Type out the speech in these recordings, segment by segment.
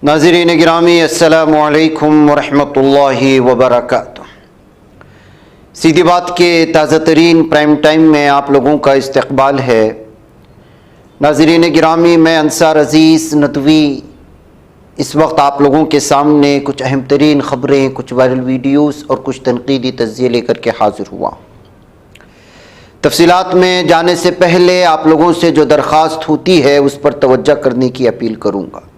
नाज़रीन गिरामी अस्सलामु अलैकुम वरहमतुल्लाहि वबरकातुह। सीधी बात के ताज़ा तरीन प्राइम टाइम में आप लोगों का इस्तकबाल है। नाज़रीन गिरामी, मैं अंसार अज़ीज़ नदवी इस वक्त आप लोगों के सामने कुछ अहम तरीन ख़बरें, कुछ वायरल वीडियोस और कुछ तनकीदी तज़्ज़िये लेकर के हाज़िर हुआ। तफसीलात में जाने से पहले आप लोगों से जो दरख्वास्त होती है उस पर तवज्जो करने की अपील करूँगा।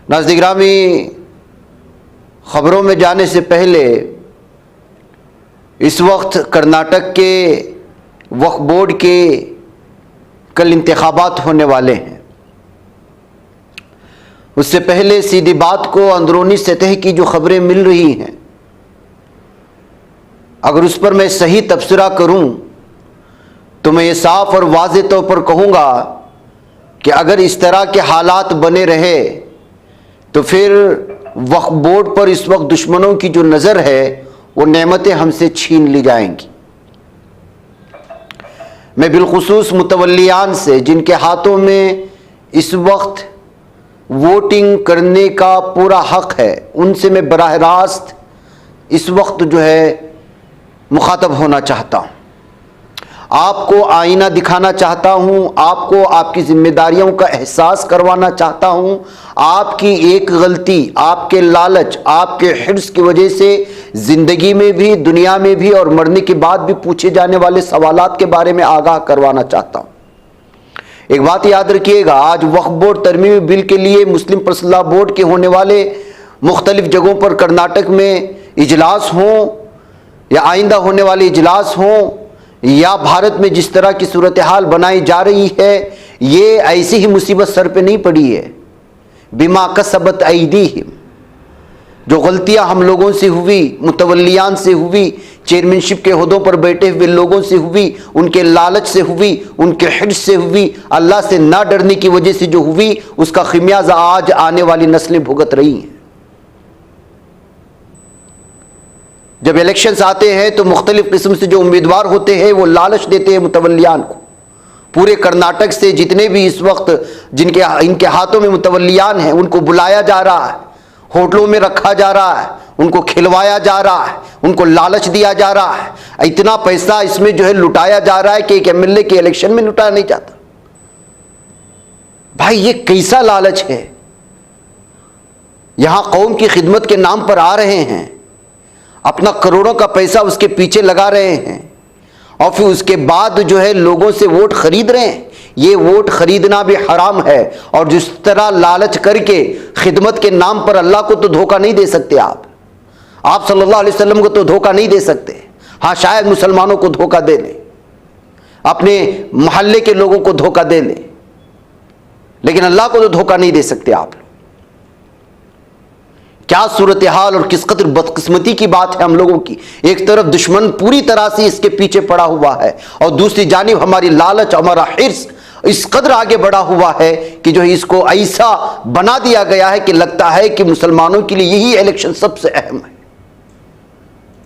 नाज़रीन गिरामी, ख़बरों में जाने से पहले इस वक्त कर्नाटक के वक्फ बोर्ड के कल इंतखाबात होने वाले हैं। उससे पहले सीधी बात को अंदरूनी सतह की जो ख़बरें मिल रही हैं, अगर उस पर मैं सही तबसरा करूं तो मैं ये साफ़ और वाज़ेह तौर पर कहूँगा कि अगर इस तरह के हालात बने रहे तो फिर वक्फ बोर्ड पर इस वक्त दुश्मनों की जो नज़र है वो नेमतें हमसे छीन ली जाएंगी। मैं बिलखुसूस मुतवल्लियान से, जिनके हाथों में इस वक्त वोटिंग करने का पूरा हक है, उनसे मैं बराह रास्त इस वक्त जो है मुखातब होना चाहता हूँ। आपको आईना दिखाना चाहता हूँ, आपको आपकी जिम्मेदारियों का एहसास करवाना चाहता हूँ। आपकी एक गलती, आपके लालच, आपके हिर्स की वजह से ज़िंदगी में भी, दुनिया में भी और मरने के बाद भी पूछे जाने वाले सवालात के बारे में आगाह करवाना चाहता हूँ। एक बात याद रखिएगा, आज वक्फ बोर्ड तरमीमी बिल के लिए मुस्लिम पर्सनल बोर्ड के होने वाले मुख्तलिफ जगहों पर कर्नाटक में इजलास हों या आइंदा होने वाले इजलास हों, या भारत में जिस तरह की सूरत हाल बनाई जा रही है, ये ऐसी ही मुसीबत सर पे नहीं पड़ी है। बिमा कसबत ऐदीहिम, जो गलतियां हम लोगों से हुई, मुतवल्लियान से हुई, चेयरमैनशिप के ओहदों पर बैठे हुए लोगों से हुई, उनके लालच से हुई, उनके हिर्स से हुई, अल्लाह से ना डरने की वजह से जो हुई, उसका खिमियाजा आज आने वाली नस्लें भुगत रही हैं। जब इलेक्शंस आते हैं तो मुख्तलिफ किस्म से जो उम्मीदवार होते हैं वो लालच देते हैं मुतवल्लियान को। पूरे कर्नाटक से जितने भी इस वक्त इनके हाथों में मुतवल्लियान हैं, उनको बुलाया जा रहा है, होटलों में रखा जा रहा है, उनको खिलवाया जा रहा है, उनको लालच दिया जा रहा है। इतना पैसा इसमें जो है लुटाया जा रहा है कि एक एमएलए के इलेक्शन में लुटाया नहीं जाता। भाई, ये कैसा लालच है? यहां कौम की खिदमत के नाम पर आ रहे हैं, अपना करोड़ों का पैसा उसके पीछे लगा रहे हैं और फिर उसके बाद जो है लोगों से वोट खरीद रहे हैं। ये वोट खरीदना भी हराम है। और जिस तरह लालच करके खिदमत के नाम पर अल्लाह को तो धोखा नहीं दे सकते आप सल्लल्लाहु अलैहि वसल्लम को तो धोखा नहीं दे सकते। हाँ, शायद मुसलमानों को धोखा दे लें, अपने मोहल्ले के लोगों को धोखा दे लें, लेकिन अल्लाह को तो धोखा नहीं दे सकते आप। क्या सूरत हाल और किस कदर बदकिस्मती की बात है हम लोगों की। एक तरफ दुश्मन पूरी तरह से इसके पीछे पड़ा हुआ है और दूसरी जानिब हमारी लालच, हमारा हिर्स इस कदर आगे बढ़ा हुआ है कि जो इसको ऐसा बना दिया गया है कि लगता है कि मुसलमानों के लिए यही इलेक्शन सबसे अहम है।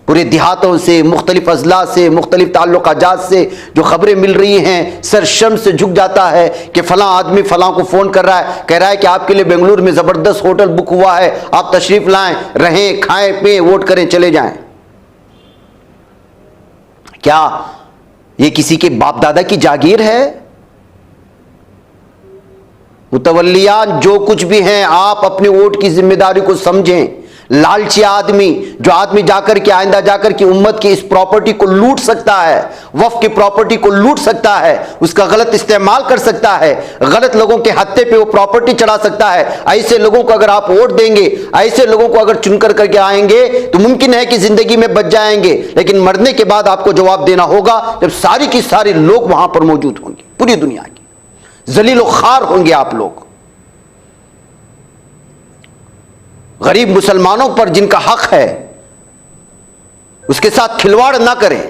पूरे देहातों से, मुख्तलिफ अजला से, मुख्तलिफ ताल्लुकात से जो खबरें मिल रही हैं, सर शर्म से झुक जाता है कि फ़लाँ आदमी फ़लाँ को फ़ोन कर रहा है, कह रहा है कि आपके लिए बेंगलुरु में ज़बरदस्त होटल बुक हुआ है, आप तशरीफ़ लाएं, रहें, खाएं, पिएं, वोट करें, चले जाएं। क्या ये किसी के बाप दादा की जागीर है? मुतवल्लियान जो कुछ भी हैं, आप अपने वोट की जिम्मेदारी को समझें। लालची आदमी, जो आदमी जाकर के आइंदा जाकर के उम्मत की इस प्रॉपर्टी को लूट सकता है, वक्फ की प्रॉपर्टी को लूट सकता है, उसका गलत इस्तेमाल कर सकता है, गलत लोगों के हत्थे पे वो प्रॉपर्टी चढ़ा सकता है, ऐसे लोगों को अगर आप वोट देंगे, ऐसे लोगों को अगर चुनकर करके आएंगे तो मुमकिन है कि जिंदगी में बच जाएंगे, लेकिन मरने के बाद आपको जवाब देना होगा जब सारी की सारी लोग वहां पर मौजूद होंगे। पूरी दुनिया की जलील खार होंगे आप लोग। गरीब मुसलमानों पर जिनका हक है उसके साथ खिलवाड़ ना करें।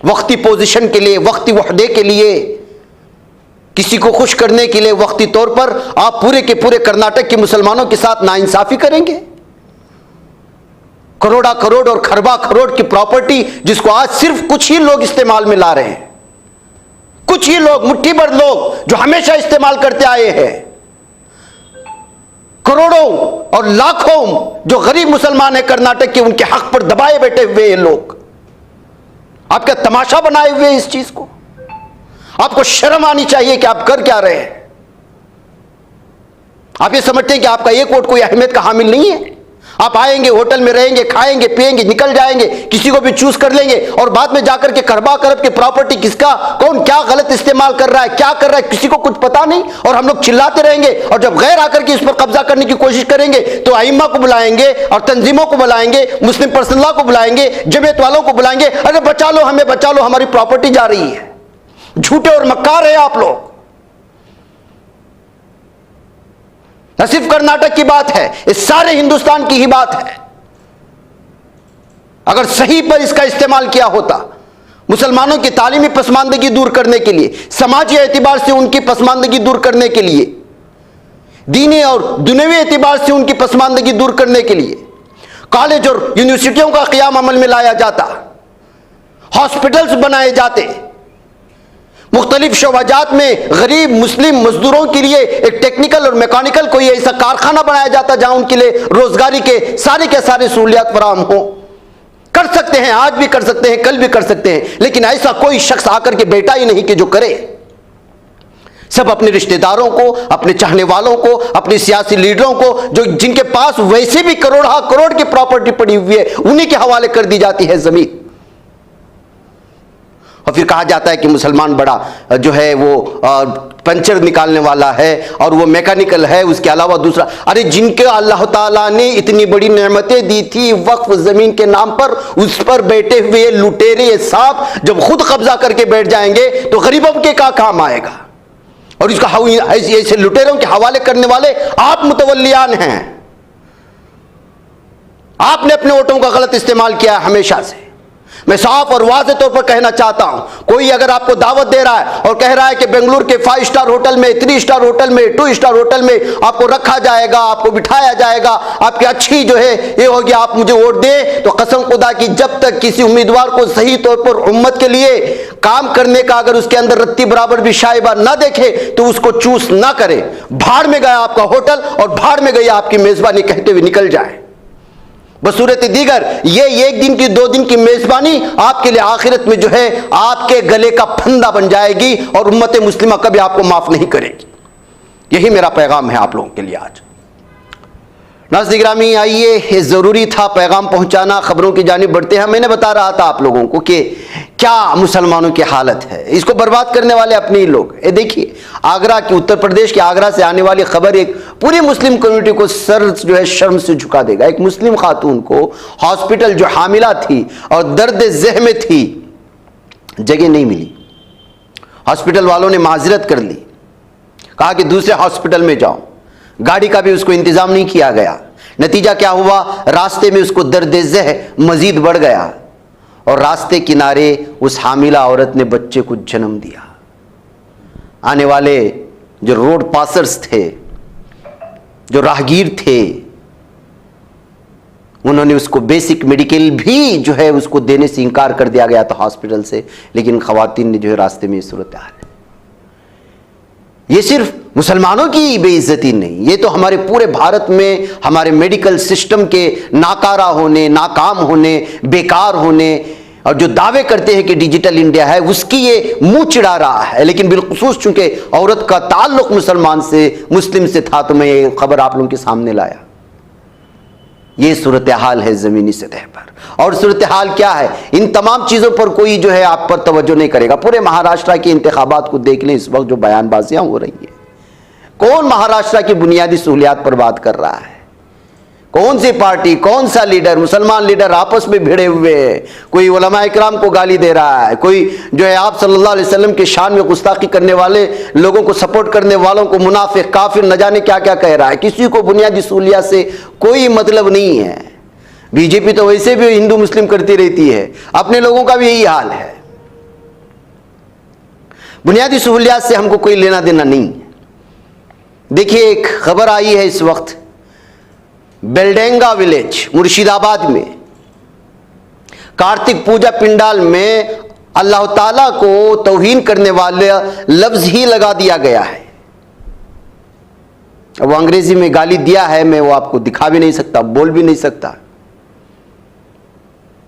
वक्ती पोजीशन के लिए, वक्ती वहदे के लिए, किसी को खुश करने के लिए वक्ती तौर पर आप पूरे के पूरे कर्नाटक के मुसलमानों के साथ नाइंसाफी करेंगे। करोड़ा करोड़ और खरबा करोड़ की प्रॉपर्टी जिसको आज सिर्फ कुछ ही लोग इस्तेमाल में ला रहे हैं, कुछ ही लोग, मुट्ठी भर लोग जो हमेशा इस्तेमाल करते आए हैं, करोड़ों और लाखों जो गरीब मुसलमान है कर्नाटक के, उनके हक पर दबाए बैठे हुए ये लोग आपका तमाशा बनाए हुए इस चीज को। आपको शर्म आनी चाहिए कि आप कर क्या रहे हैं। आप ये समझते हैं कि आपका एक वोट कोई अहमियत का हामिल नहीं है। आप आएंगे, होटल में रहेंगे, खाएंगे पिएंगे, निकल जाएंगे, किसी को भी चूज कर लेंगे और बाद में जाकर के करबा करब की प्रॉपर्टी किसका, कौन क्या गलत इस्तेमाल कर रहा है, क्या कर रहा है, किसी को कुछ पता नहीं, और हम लोग चिल्लाते रहेंगे। और जब गैर आकर के इस पर कब्जा करने की कोशिश करेंगे तो आइम्मा को बुलाएंगे और तंजीमों को बुलाएंगे, मुस्लिम पर्सनल को बुलाएंगे, जमीयत वालों को बुलाएंगे, अरे बचा लो हमें, बचा लो, हमारी प्रॉपर्टी जा रही है। झूठे और मक्कार है आप लोग। न सिर्फ कर्नाटक की बात है, इस सारे हिंदुस्तान की ही बात है। अगर सही पर इसका इस्तेमाल किया होता, मुसलमानों की तालीमी पसमानदगी दूर करने के लिए, समाजी एतबार से उनकी पसमानदगी दूर करने के लिए, दीनी और दुनियावी एतबार से उनकी पसमानदगी दूर करने के लिए कॉलेज और यूनिवर्सिटियों का क़याम अमल में लाया जाता, हॉस्पिटल्स बनाए जाते, मुख्तलिफ शोबाजात में गरीब मुस्लिम मजदूरों के लिए एक टेक्निकल और मैकेनिकल कोई ऐसा कारखाना बनाया जाता जहां उनके लिए रोजगारी के सारे सहूलियात फराहम हो। कर सकते हैं, आज भी कर सकते हैं, कल भी कर सकते हैं, लेकिन ऐसा कोई शख्स आकर के बैठा ही नहीं कि जो करे। सब अपने रिश्तेदारों को, अपने चाहने वालों को, अपने सियासी लीडरों को, जो जिनके पास वैसे भी करोड़ की प्रॉपर्टी पड़ी हुई है, उन्हीं के हवाले कर दी जाती है जमीन। और फिर कहा जाता है कि मुसलमान बड़ा जो है वो पंचर निकालने वाला है और वो मैकेनिकल है, उसके अलावा दूसरा। अरे जिनके अल्लाह ताला ने इतनी बड़ी नेमतें दी थी वक्फ जमीन के नाम पर, उस पर बैठे हुए लुटेरे सांप जब खुद कब्जा करके बैठ जाएंगे तो गरीबों के क्या काम आएगा। और इसका ऐसे लुटेरों के हवाले करने वाले आप मुतवल्लियान हैं। आपने अपने वोटों का गलत इस्तेमाल किया हमेशा से। मैं साफ और वाज़ेह तौर पर कहना चाहता हूं, कोई अगर आपको दावत दे रहा है और कह रहा है कि बेंगलुरु के 5 स्टार होटल में, 3 स्टार होटल में, 2 स्टार होटल में आपको रखा जाएगा, आपको बिठाया जाएगा, आपकी अच्छी जो है ये होगी, आप मुझे वोट दें, तो कसम खुदा की जब तक किसी उम्मीदवार को सही तौर पर उम्मत के लिए काम करने का अगर उसके अंदर रत्ती बराबर भी शाइबा ना देखे तो उसको चूस ना करे। भाड़ में गया आपका होटल और भाड़ में गई आपकी मेजबानी कहते हुए निकल जाए। बसूरत दीगर ये 1 दिन की 2 दिन की मेजबानी आपके लिए आखिरत में जो है आपके गले का फंदा बन जाएगी और उम्मत मुस्लिमा कभी आपको माफ नहीं करेगी। यही मेरा पैगाम है आप लोगों के लिए आज। नाज़रीन गिरामी, आइए, ये ज़रूरी था पैगाम पहुंचाना। खबरों की जानिब बढ़ते हैं। मैंने बता रहा था आप लोगों को कि क्या मुसलमानों की हालत है, इसको बर्बाद करने वाले अपने ही लोग। ये देखिए, आगरा की, उत्तर प्रदेश के आगरा से आने वाली खबर एक पूरी मुस्लिम कम्युनिटी को सर जो है शर्म से झुका देगा। एक मुस्लिम खातून को हॉस्पिटल, जो हामिला थी और दर्द ज़ह में थी, जगह नहीं मिली। हॉस्पिटल वालों ने माजरत कर ली, कहा कि दूसरे हॉस्पिटल में जाओ। गाड़ी का भी उसको इंतजाम नहीं किया गया। नतीजा क्या हुआ, रास्ते में उसको दर्द-ए-ज़ह मजीद बढ़ गया और रास्ते किनारे उस हामिला औरत ने बच्चे को जन्म दिया। आने वाले जो रोड पासर्स थे, जो राहगीर थे, उन्होंने उसको बेसिक मेडिकल भी जो है उसको देने से इनकार कर दिया गया था हॉस्पिटल से। लेकिन खवातीन ने जो है रास्ते में सूरत हाल। ये सिर्फ मुसलमानों की बेइज्जती नहीं, ये तो हमारे पूरे भारत में हमारे मेडिकल सिस्टम के नाकारा होने, नाकाम होने, बेकार होने और जो दावे करते हैं कि डिजिटल इंडिया है, उसकी ये मुंह चिढ़ा रहा है। लेकिन बिलखुसूस चूंकि औरत का ताल्लुक मुसलमान से, मुस्लिम से था, तो मैं ये खबर आप लोगों के सामने लाया। ये सूरत हाल है ज़मीनी सतह पर। और सूरत हाल क्या है, इन तमाम चीज़ों पर कोई जो है आप पर तवज्जो नहीं करेगा। पूरे महाराष्ट्र के इंतखाबात को देख लें, इस वक्त जो बयानबाजियाँ हो रही हैं, कौन महाराष्ट्र की बुनियादी सहूलियात पर बात कर रहा है, कौन सी पार्टी, कौन सा लीडर, मुसलमान लीडर आपस में भिड़े हुए हैं। कोई उलमा इकराम को गाली दे रहा है, कोई जो है आप सल्लल्लाहु अलैहि वसल्लम के शान में गुस्ताखी करने वाले लोगों को सपोर्ट करने वालों को मुनाफिक, काफिर, न जाने क्या क्या कह रहा है। किसी को बुनियादी सहूलियत से कोई मतलब नहीं है। बीजेपी तो वैसे भी हिंदू मुस्लिम करती रहती है, अपने लोगों का भी यही हाल है। बुनियादी सहूलियत से हमको कोई लेना देना नहीं। देखिए, एक खबर आई है इस वक्त, बेलडेंगा विलेज मुर्शिदाबाद में कार्तिक पूजा पिंडाल में अल्लाह ताला को तौहीन करने वाले लफ्ज ही लगा दिया गया है। वो अंग्रेजी में गाली दिया है, मैं वो आपको दिखा भी नहीं सकता, बोल भी नहीं सकता।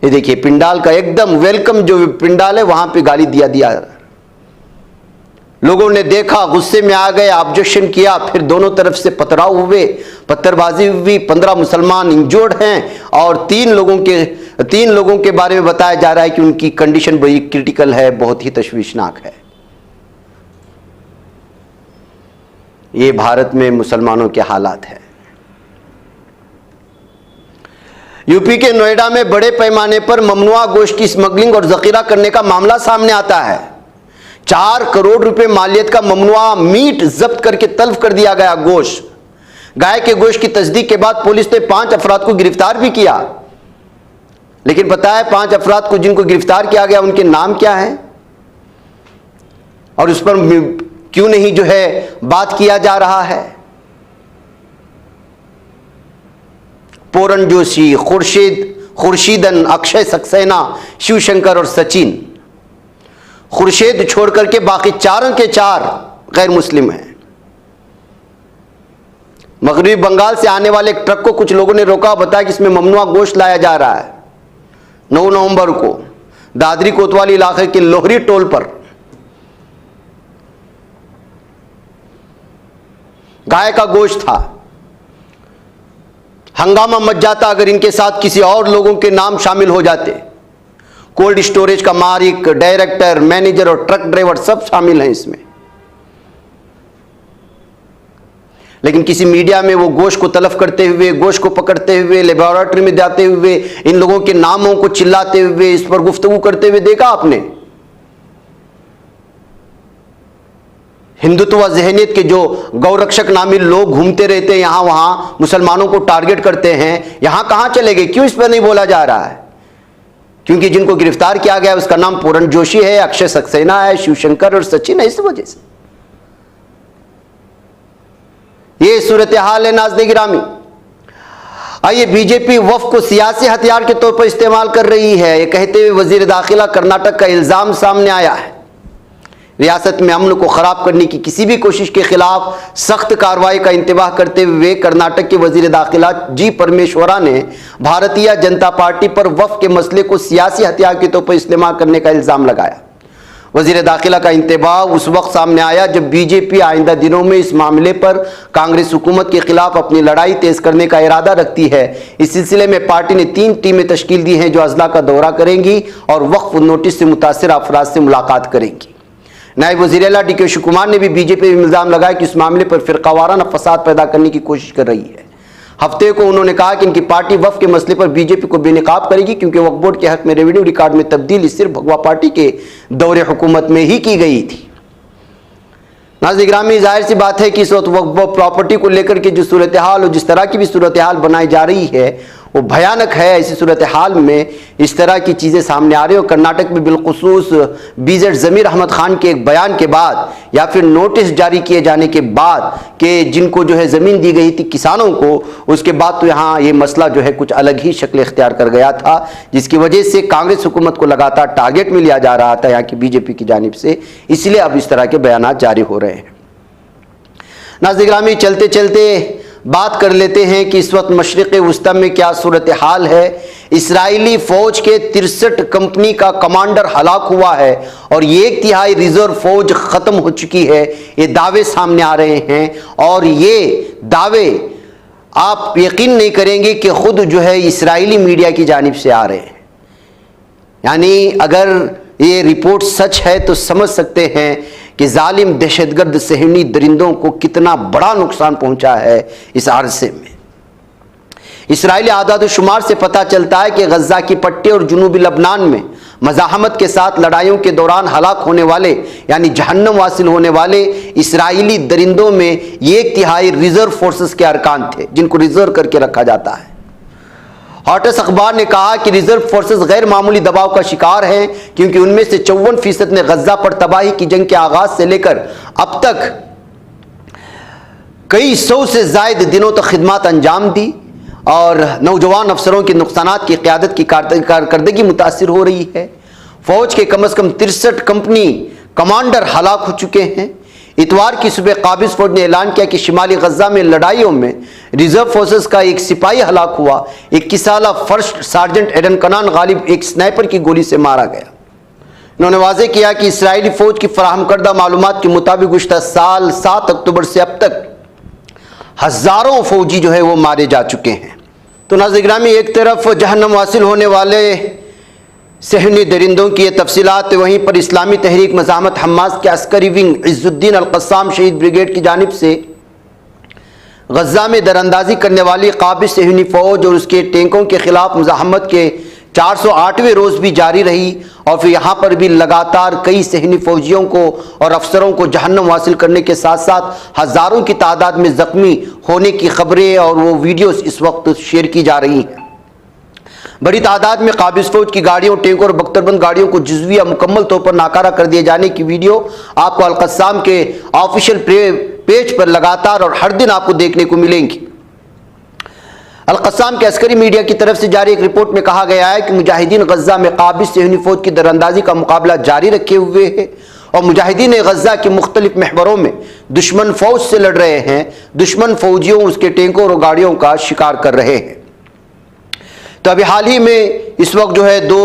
ये देखिए पिंडाल का एकदम वेलकम जो पिंडाल है वहां पे गाली दिया। लोगों ने देखा, गुस्से में आ गए, ऑब्जेक्शन किया, फिर दोनों तरफ से पथराव हुए, पत्थरबाजी हुई। 15 मुसलमान इंजर्ड हैं और 3 लोगों के बारे में बताया जा रहा है कि उनकी कंडीशन बड़ी क्रिटिकल है, बहुत ही तशवीशनाक है। ये भारत में मुसलमानों के हालात हैं। यूपी के नोएडा में बड़े पैमाने पर ममनुआ गोश्त की स्मगलिंग और जखीरा करने का मामला सामने आता है। 4 करोड़ रुपए मालियत का ममनुआ मीट जब्त करके तल्फ कर दिया गया गोश्त। गाय के गोश्त की तस्दीक के बाद पुलिस ने 5 अफराद को गिरफ्तार भी किया। लेकिन पता है 5 अफराद को जिनको गिरफ्तार किया गया उनके नाम क्या हैं और उस पर क्यों नहीं जो है बात किया जा रहा है? पूरन जोशी, खुर्शीदन, अक्षय सक्सेना, शिवशंकर और सचिन। खुर्शीद छोड़ करके बाकी 4 के 4 गैर मुस्लिम हैं। मगरबी बंगाल से आने वाले एक ट्रक को कुछ लोगों ने रोका, बताया कि इसमें ममनुआ गोश्त लाया जा रहा है। 9 नवंबर को दादरी कोतवाली इलाके के लोहरी टोल पर गाय का गोश्त था। हंगामा मच जाता अगर इनके साथ किसी और लोगों के नाम शामिल हो जाते। कोल्ड स्टोरेज का मालिक, डायरेक्टर, मैनेजर और ट्रक ड्राइवर सब शामिल हैं इसमें। लेकिन किसी मीडिया में वो गोश्त को तलफ करते हुए, गोश्त को पकड़ते हुए, लेबोरेटरी में जाते हुए, इन लोगों के नामों को चिल्लाते हुए, इस पर गुफ्तगू करते हुए देखा आपने? हिंदुत्व ज़हनियत के जो गौरक्षक नामी लोग घूमते रहते हैं यहां वहां, मुसलमानों को टारगेट करते हैं, यहां कहां चले गए? क्यों इस पर नहीं बोला जा रहा है? क्योंकि जिनको गिरफ्तार किया गया उसका नाम पूरन जोशी है, अक्षय सक्सेना है, शिवशंकर और सचिन है। इस वजह से ये सूरत हाल है नाज़रीन गिरामी। आइए, बीजेपी वफ़ को सियासी हथियार के तौर पर इस्तेमाल कर रही है, ये कहते हुए वजीर दाखिला कर्नाटक का इल्ज़ाम सामने आया है। रियासत में अमन को ख़राब करने की किसी भी कोशिश के खिलाफ सख्त कार्रवाई का इंतबाह करते हुए कर्नाटक के वजीर दाखिला जी परमेश्वरा ने भारतीय जनता पार्टी पर वफ़ के मसले को सियासी हथियार के तौर पर इस्तेमाल करने का इल्ज़ाम लगाया। वजीर दाखिला का इंतबाह उस वक्त सामने आया जब बीजेपी आइंदा दिनों में इस मामले पर कांग्रेस हुकूमत के खिलाफ अपनी लड़ाई तेज करने का इरादा रखती है। इस सिलसिले में पार्टी ने 3 टीमें तश्कील दी हैं जो अजला का दौरा करेंगी और वक्फ नोटिस से मुतासिर अफराद से मुलाकात करेंगी। नायब वज़ीर आला डी के शिव कुमार ने भी बीजेपी पर इल्ज़ाम लगाया कि इस मामले पर फ़िरक़ावाराना फसाद पैदा करने की कोशिश कर रही है। हफ्ते को उन्होंने कहा कि इनकी पार्टी वफ़ के मसले पर बीजेपी को बेनकाब करेगी क्योंकि वक्फ बोर्ड के हक में रेवेन्यू रिकॉर्ड में तब्दीली सिर्फ भगवा पार्टी के दौरे हुकूमत में ही की गई थी। नाज़रीन गिरामी, जाहिर सी बात है कि इस वक्त वक्फ प्रॉपर्टी को लेकर के जो सूरत हाल और जिस तरह की भी सूरत हाल बनाई जा रही है वो भयानक है। ऐसी सूरत हाल में इस तरह की चीज़ें सामने आ रही हो। कर्नाटक में बिलखुसूस बीजेड ज़मीर अहमद खान के एक बयान के बाद या फिर नोटिस जारी किए जाने के बाद कि जिनको जो है ज़मीन दी गई थी किसानों को, उसके बाद तो यहाँ ये मसला जो है कुछ अलग ही शक्ल इख्तियार कर गया था, जिसकी वजह से कांग्रेस हुकूमत को लगातार टारगेट में लिया जा रहा था यहाँ की बीजेपी की जानिब से। इसलिए अब इस तरह के बयान जारी हो रहे हैं। नाज़रीन गिरामी, चलते चलते बात कर लेते हैं कि इस वक्त मशरिक़ वस्ता में क्या सूरत हाल है। इसराइली फ़ौज के 63 कंपनी का कमांडर हलाक हुआ है और 1/3 रिजर्व फ़ौज ख़त्म हो चुकी है। ये दावे सामने आ रहे हैं और ये दावे आप यकीन नहीं करेंगे कि ख़ुद जो है इसराइली मीडिया की जानिब से आ रहे हैं। यानी अगर ये रिपोर्ट सच है तो समझ सकते हैं कि जालिम दहशतगर्द सहनी दरिंदों को कितना बड़ा नुकसान पहुंचा है इस अरसे में। इसराइली आदाद शुमार से पता चलता है कि गज़ा की पट्टी और जुनूबी लबनान में मज़ाहमत के साथ लड़ाइयों के दौरान हलाक होने वाले यानी जहन्नम वासिल होने वाले इसराइली दरिंदों में 1/3 रिजर्व फोर्सेस के अरकान थे जिनको रिजर्व करके रखा जाता है। हॉटस अखबार ने कहा कि रिजर्व फोर्सेस गैर मामूली दबाव का शिकार हैं क्योंकि उनमें से 54% ने गज़ा पर तबाही की जंग के आगाज से लेकर अब तक कई 100 से ज़ायद दिनों तक खिदमत अंजाम दी और नौजवान अफसरों के नुकसानात की क़यादत की कारकर्दगी मुतासिर हो रही है। फौज के कम से कम 63 कंपनी कमांडर हलाक हो चुके हैं। इतवार की सुबह काबिज फौज ने ऐलान किया कि शिमाली गजा में लड़ाइयों में रिजर्व फोर्सेस का एक सिपाही हलाक हुआ। 21 साला फर्स्ट सार्जेंट एडन कनान गालिब एक स्नाइपर की गोली से मारा गया। उन्होंने वाजे किया कि इसराइली फौज की फराहम करदा मालूमात के मुताबिक गुज़श्ता साल 7 अक्टूबर से अब तक हजारों फौजी जो है वो मारे जा चुके हैं। तो नाज़रीन गिरामी, एक तरफ जहन्नम हासिल होने वाले सहनी दरिंदों की ये तफसीलात, वहीं पर इस्लामी तहरीक मज़ाहमत हमास के अस्करी विंग इज़्ज़ुद्दीन अल-क़स्साम शहीद ब्रिगेड की जानिब से गजा में दरअंदाजी करने वाली काबिज सहनी फौज और उसके टैंकों के खिलाफ मुज़ाहमत के 408वें रोज़ भी जारी रही और फिर यहाँ पर भी लगातार कई सहनी फौजियों को और अफसरों को जहन्नम हासिल करने के साथ साथ हज़ारों की तादाद में ज़ख्मी होने की खबरें और वो वीडियोस इस वक्त शेयर की जा रही हैं। बड़ी तादाद में काबिज फौज की गाड़ियों, टैंकों और बख्तरबंद गाड़ियों को जुज़वी या मुकम्मल तौर पर नाकारा कर दिए जाने की वीडियो आपको अल-क़स्साम के ऑफिशियल पेज पर लगातार और हर दिन आपको देखने को मिलेंगी। अल-क़स्साम के अस्करी मीडिया की तरफ से जारी एक रिपोर्ट में कहा गया है कि मुजाहिदीन गजा में काबिज सहनी फौज की दरअंदाजी का मुकाबला जारी रखे हुए है और मुजाहिदीन गजा के मुख्तलिफ महवरों में दुश्मन फौज से लड़ रहे हैं। दुश्मन फौजियों, उसके टैंकों और गाड़ियों का शिकार कर रहे हैं। तो अभी हाल ही में इस वक्त जो है दो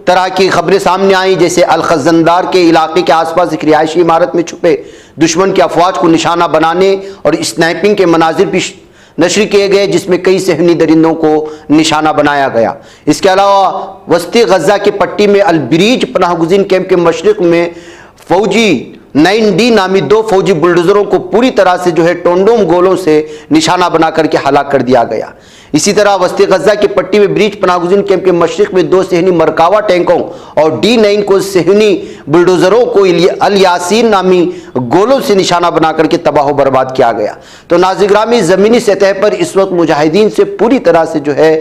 तरह की खबरें सामने आई, जैसे अल-खज़नदार के इलाके के आसपास एक रिहायशी इमारत में छुपे दुश्मन की अफवाज को निशाना बनाने और स्नाइपिंग के मनाजिर भी नशर किए गए, जिसमें कई सहनी दरिंदों को निशाना बनाया गया। इसके अलावा वस्ती गजा के पट्टी में अल-ब्रीज पनाहगुज़ीन कैंप के मशरिक में फौजी 9D नामी 2 फौजी बुलडोजरों को पूरी तरह से जो है टोंडोम गोलों से निशाना बना करके हलाक कर दिया गया। इसी तरह वस्ती गजा की पट्टी में ब्रीज पनाहगुज़ीन कैंप के मशरिक में 2 सहनी मरकावा टैंकों और D9 को सहनी बुलडोजरों को अल यासीन नामी गोलों से निशाना बना करके तबाह बर्बाद किया गया। तो नाज़रीन गिरामी, ज़मीनी सतह पर इस वक्त मुजाहिदीन से पूरी तरह से जो है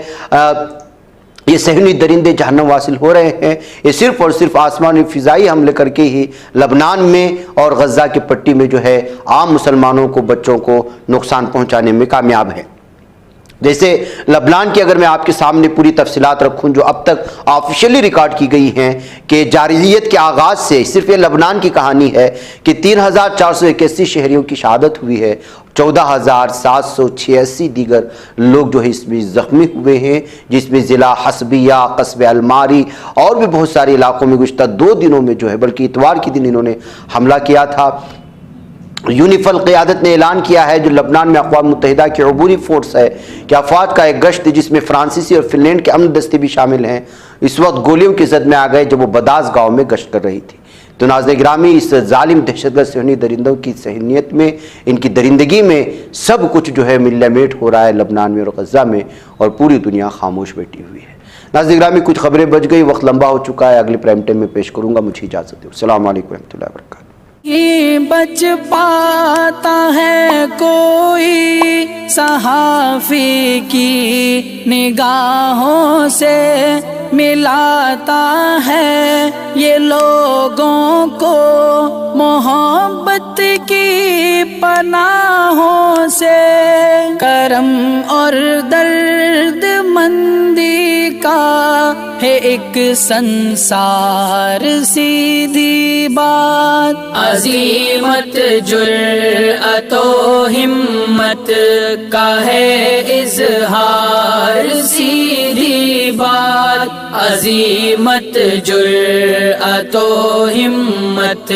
ये सहनी दरिंदे जहन्नम हासिल हो रहे हैं। ये सिर्फ और सिर्फ आसमानी फ़िज़ाई हमले करके ही लबनान में और गजा की पट्टी में जो है आम मुसलमानों को, बच्चों को नुकसान पहुँचाने में कामयाब है। जैसे लबनान की अगर मैं आपके सामने पूरी तफसीलात रखूं जो अब तक ऑफिशियली रिकॉर्ड की गई हैं कि जारहियत के आगाज़ से सिर्फ ये लबनान की कहानी है कि 3481 शहरियों की शहादत हुई है, 14,786 दीगर लोग जो है इसमें ज़ख्मी हुए हैं, जिसमें ज़िला हसबिया, कस्बे अलमारी और भी बहुत सारे इलाकों में गुज़श्ता 2 दिनों में जो है, बल्कि इतवार के दिन इन्होंने हमला किया था। यूनिफल क़यादत ने ऐलान किया है, जो लबनान में अक़वाम मुत्तहिदा की अबूरी फोर्स है, कि अफवाज का एक गश्त जिसमें फ्रांसीसी और फिनलैंड के अमन दस्ते भी शामिल हैं, इस वक्त गोलियों की जद में आ गए जब वो बदास गाँव में गश्त कर रही थी। तो नाज़रीन गिरामी, इस जालिम दहशतगर्द सहनी दरिंदों की सहनियत में, इनकी दरिंदगी में सब कुछ जो है मिल्लामेट हो रहा है लबनान में और गजा में, और पूरी दुनिया खामोश बैठी हुई है। नाज़रीन गिरामी, कुछ खबरें बच गई, वक्त लंबा हो चुका है, अगली प्राइम टाइम में पेश करूँगा। मुझे इजाज़त दो। अस्सलामु अलैकुम रहमतुल्लाहि व बरकातहू। ये बच पाता है कोई सहाफ़ी की निगाहों से, मिलाता है ये लोगों को मोहब्बत की पनाहों से। करम और दर्द मंदी का है एक संसार सीधी बात, अज़ीमत जुर्अतो हिम्मत का है इज़हार सीधी बात, अज़ीमत जुर्अतो हिम्मत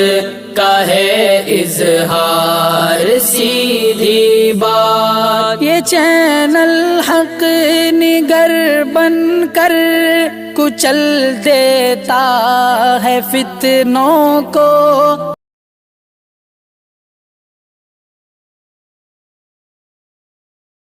का है इज़हार सीधी बात। ये चैनल हक निगर बनकर कुचल देता है फितनों को।